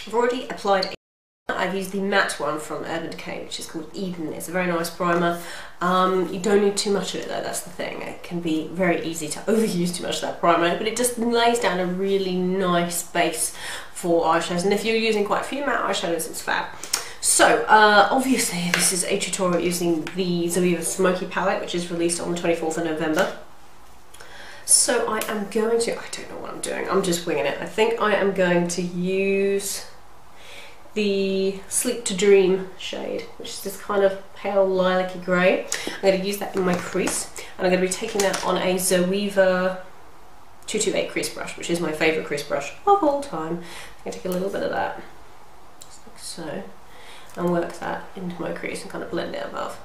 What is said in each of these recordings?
I've already applied. I've used the matte one from Urban Decay, which is called Eden. It's a very nice primer. You don't need too much of it though, that's the thing. It can be very easy to overuse too much of that primer, but it just lays down a really nice base for eyeshadows, and if you're using quite a few matte eyeshadows, it's fab. So, obviously this is a tutorial using the Zoeva Smokey palette, which is released on the 24th of November. So I am going to, I don't know what I'm doing, I'm just winging it. I think I am going to use the Sleep to Dream shade, which is this kind of pale lilac-y grey. I'm going to use that in my crease, and I'm going to be taking that on a Zoeva 228 crease brush, which is my favourite crease brush of all time. I'm going to take a little bit of that, just like so, and work that into my crease and kind of blend it above.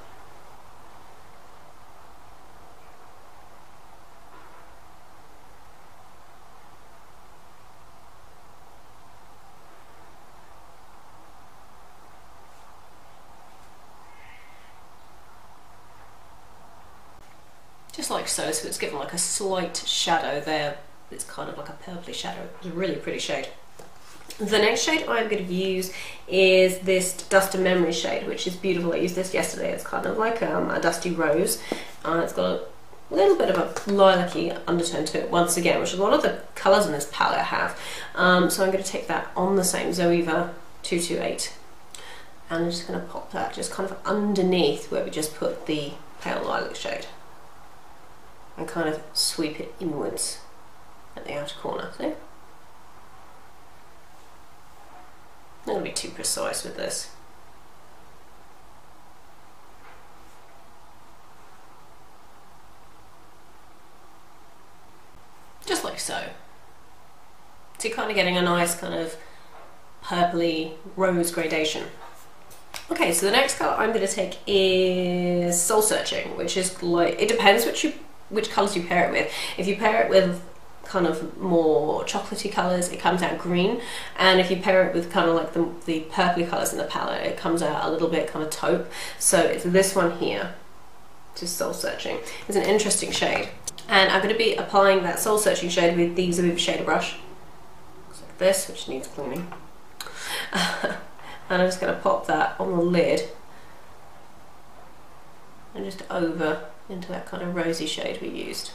Just like so, so it's given like a slight shadow there. It's kind of like a purpley shadow. It's a really pretty shade. The next shade I'm going to use is this Dust and Memory shade, which is beautiful. I used this yesterday. It's kind of like a dusty rose. It's got a little bit of a lilac-y undertone to it once again, which is a lot of the colours in this palette have. So I'm going to take that on the same Zoeva 228, and I'm just going to pop that just kind of underneath where we just put the pale lilac shade, and kind of sweep it inwards at the outer corner. See? I'm not going to be too precise with this. Just like so. So you're kind of getting a nice kind of purpley rose gradation. Okay, so the next colour I'm going to take is Soul Searching, which is like, it depends which colours you pair it with. If you pair it with kind of more chocolatey colours, it comes out green, and if you pair it with kind of like the purpley colours in the palette, it comes out a little bit kind of taupe. So it's this one here, which is Soul Searching. It's an interesting shade, and I'm going to be applying that Soul Searching shade with the Zoeva shader brush. Looks like this, which needs cleaning. And I'm just going to pop that on the lid and just over into that kind of rosy shade we used.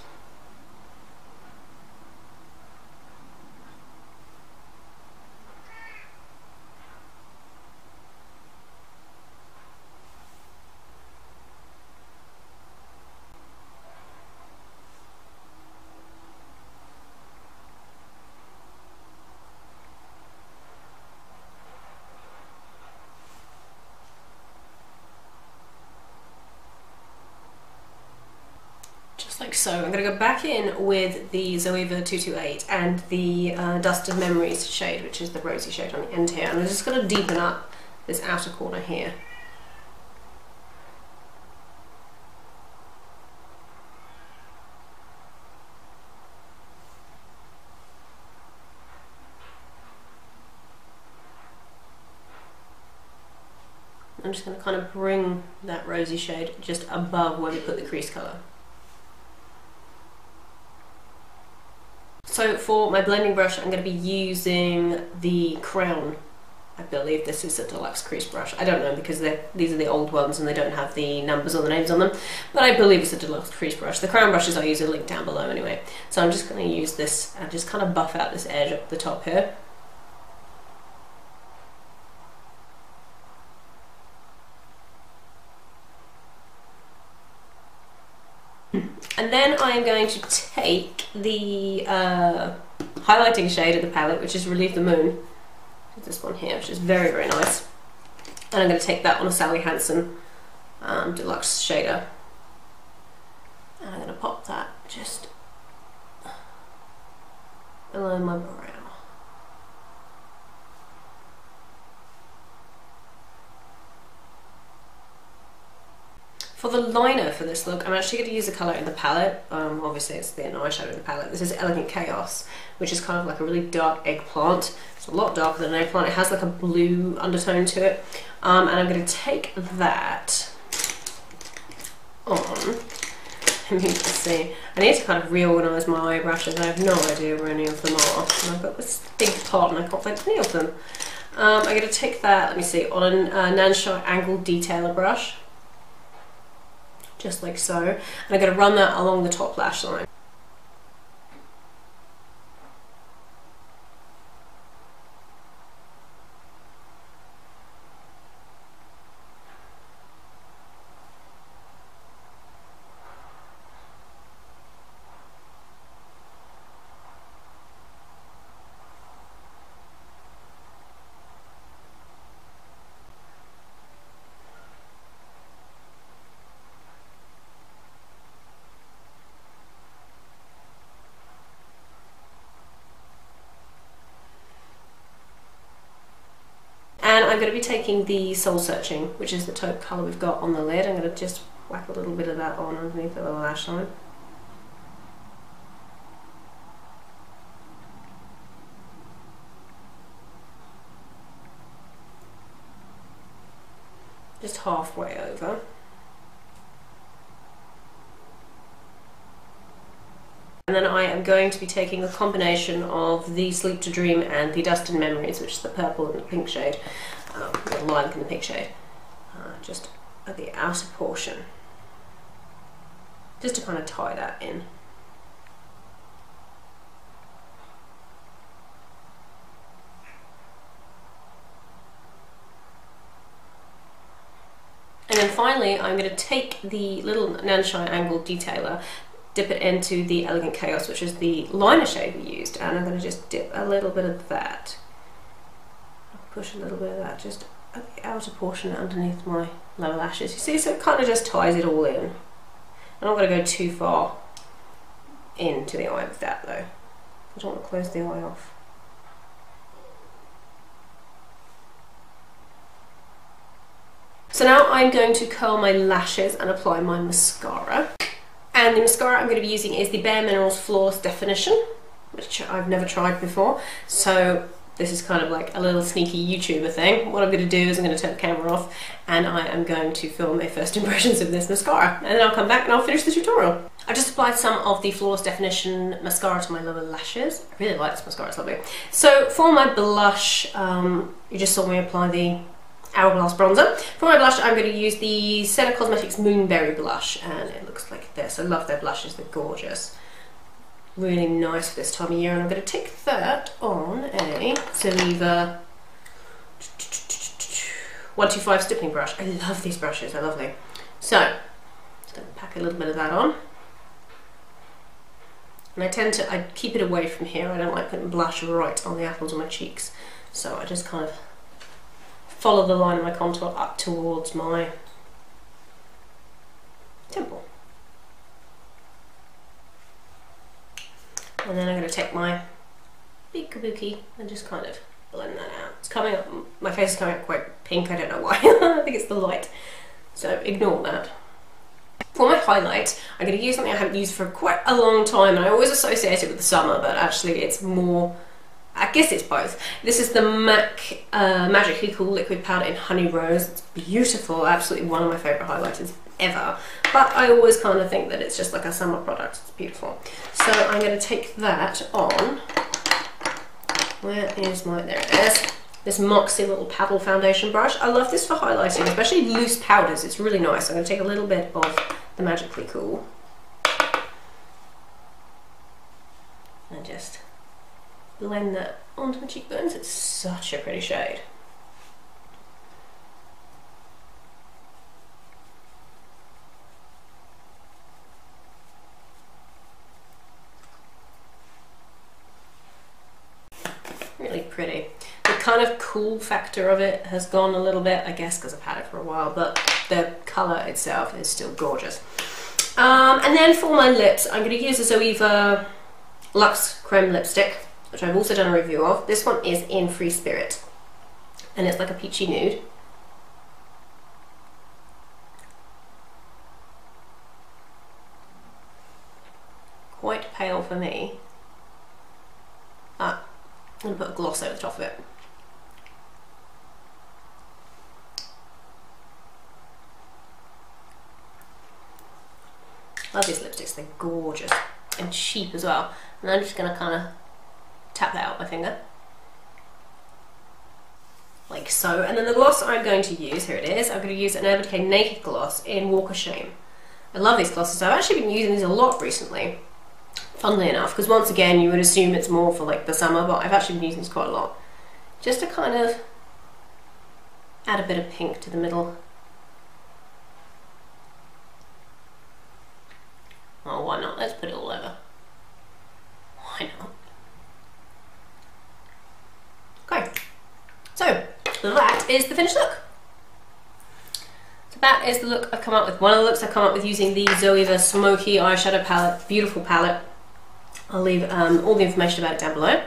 Like so. I'm going to go back in with the Zoeva 228 and the Dust of Memories shade, which is the rosy shade on the end here, and I'm just going to deepen up this outer corner here. I'm just going to kind of bring that rosy shade just above where we put the crease colour. So for my blending brush, I'm going to be using the Crown. I believe this is a deluxe crease brush. I don't know, because these are the old ones and they don't have the numbers or the names on them, but I believe it's a deluxe crease brush. The Crown brushes I use are linked down below anyway. So I'm just going to use this and just kind of buff out this edge up the top here. And then I am going to take the highlighting shade of the palette, which is Relieve the Moon. This one here, which is very, very nice. And I'm going to take that on a Sally Hansen deluxe shader. And I'm going to pop that just below my brow. For the liner for this look, I'm actually going to use a colour in the palette. Obviously it's the eyeshadow in the palette. This is Elegant Chaos, which is kind of like a really dark eggplant. It's a lot darker than an eggplant. It has like a blue undertone to it. And I'm going to take that on. Let's see. I need to kind of reorganise my eye brushes. I have no idea where any of them are. And I've got this big pot and I can't find any of them. I'm going to take that, let me see, on a NANSHY angled detailer brush, just like so, and I'm going to run that along the top lash line. And I'm going to be taking the Soul Searching, which is the taupe colour we've got on the lid. I'm going to just whack a little bit of that on underneath the little lash line. Just halfway over. And then I am going to be taking a combination of the Sleep to Dream and the Dust and Memories, which is the purple and the pink shade, the lilac and the pink shade, just at the outer portion, just to kind of tie that in. And then finally I'm going to take the little NANSHY angled detailer, dip it into the Elegant Chaos, which is the liner shade we used, and I'm going to just dip a little bit of that, push a little bit of that just at the outer portion underneath my lower lashes. You see, so it kind of just ties it all in. I'm not going to go too far into the eye with that though. I don't want to close the eye off. So now I'm going to curl my lashes and apply my mascara. And the mascara I'm going to be using is the Bare Minerals Flawless Definition, which I've never tried before. So this is kind of like a little sneaky YouTuber thing. What I'm going to do is I'm going to turn the camera off and I am going to film a first impressions of this mascara. And then I'll come back and I'll finish the tutorial. I just applied some of the Flawless Definition mascara to my lower lashes. I really like this mascara, it's lovely. So for my blush, you just saw me apply the Hourglass bronzer. For my blush, I'm going to use the Senna Cosmetics Moonberry blush, and it looks like this. I love their blushes, they're gorgeous. Really nice for this time of year, and I'm going to take that on a Zoeva 125 stippling brush. I love these brushes, they're lovely. So, just going to pack a little bit of that on. And I keep it away from here. I don't like putting blush right on the apples of my cheeks. So I just kind of follow the line of my contour up towards my temple. And then I'm going to take my big kabuki and just kind of blend that out. It's coming up, my face is coming out quite pink, I don't know why. I think it's the light. So ignore that. For my highlight, I'm going to use something I haven't used for quite a long time, and I always associate it with the summer, but actually it's more, I guess it's both. This is the MAC Magically Cool Liquid Powder in Honey Rose. It's beautiful, absolutely one of my favourite highlighters ever. But I always kind of think that it's just like a summer product. It's beautiful. So I'm going to take that on. Where is my, there it is. This Moxie little paddle foundation brush. I love this for highlighting, especially loose powders. It's really nice. I'm going to take a little bit of the Magically Cool. And just blend that onto my cheekbones. It's such a pretty shade. Really pretty. The kind of cool factor of it has gone a little bit, I guess because I've had it for a while, but the colour itself is still gorgeous. And then for my lips, I'm going to use a Zoeva Luxe Creme Lipstick, which I've also done a review of. This one is in Free Spirit, and it's like a peachy nude. Quite pale for me. I'm going to put a gloss over the top of it. Love these lipsticks, they're gorgeous and cheap as well. And I'm just going to kind of tap that out with my finger. like so. And then the gloss I'm going to use, here it is, I'm going to use an Urban Decay Naked Gloss in Walk of Shame. I love these glosses. I've actually been using these a lot recently, funnily enough, because once again you would assume it's more for like the summer, but I've actually been using these quite a lot. Just to kind of add a bit of pink to the middle. Oh, why not? Let's put it all over. Why not? Okay, so that is the finished look. So that is the look I've come up with. One of the looks I've come up with using the Zoeva Smokey eyeshadow palette. Beautiful palette. I'll leave all the information about it down below.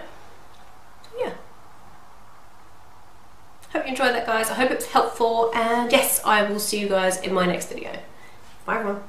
So yeah. Hope you enjoyed that, guys. I hope it was helpful, and yes, I will see you guys in my next video. Bye everyone.